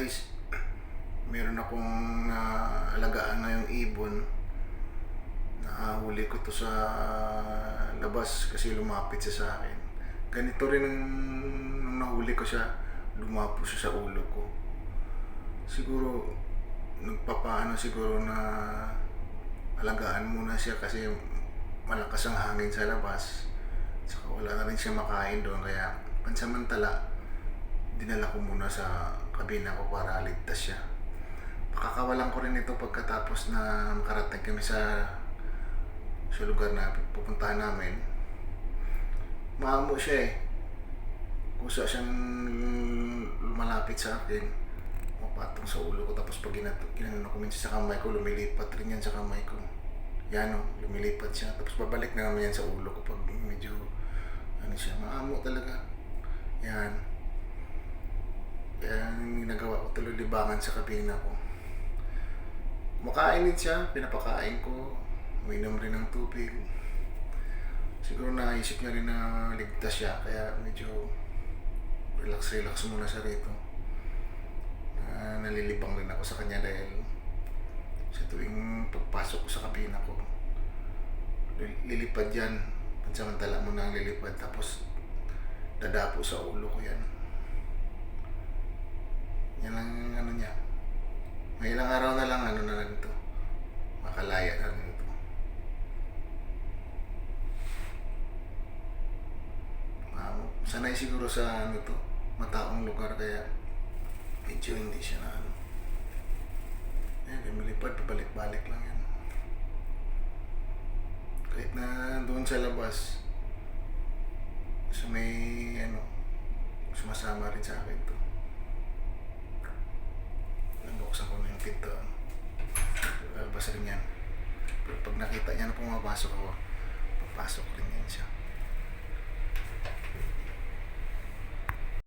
guys, meron akong alagaan ngayong ibon. Nahuli ko to sa labas kasi lumapit siya sa akin. Ganito rin nung nahuli ko siya, lumapo siya sa ulo ko. Siguro nagpapaano siguro na alagaan muna siya kasi malakas ang hangin sa labas. Saka wala na rin siya makain doon, kaya pansamantala dinala ko muna sa kabina ko para ligtas siya. Pakakawalan ko rin ito pagkatapos na makarating kami sa lugar na pupuntahan namin. Maamo siya eh. Kusa siyang lumalapit sa akin, mapatong sa ulo ko, tapos pag ginano ko minsan sa kamay ko, lumilipat rin yan sa kamay ko. Yan o, lumilipat siya, tapos babalik na naman yan sa ulo ko pag medyo ano siya, maamo talaga. Yan. Yan, ginagawa ko, tuloy libangan sa kabina ko. Makain din siya, pinapakain ko, uminom rin ng tubig. Siguro naisip niya rin na ligtas siya, kaya medyo relax muna siya rito. Nalilibang rin ako sa kanya dahil sa tuwing pagpasok ko sa kabina ko, lilipad yan. Pansamantala mo na lilipad, tapos dadapo sa ulo ko yan. Yan lang ano niya. May ilang araw na lang ano na ito, makalaya na rin ito. Sanay siguro sa ano to, mataong lugar, kaya medyo hindi siya na ano. Yan, lumilipad, pabalik-balik lang yan. Kahit na doon sa labas, so may ano, sumasama rin sa akin to. Nabuksan ko na yung pinto. Lalabas rin yan. Pero pag nakita niya na pumapasok ako, papasok rin yan siya.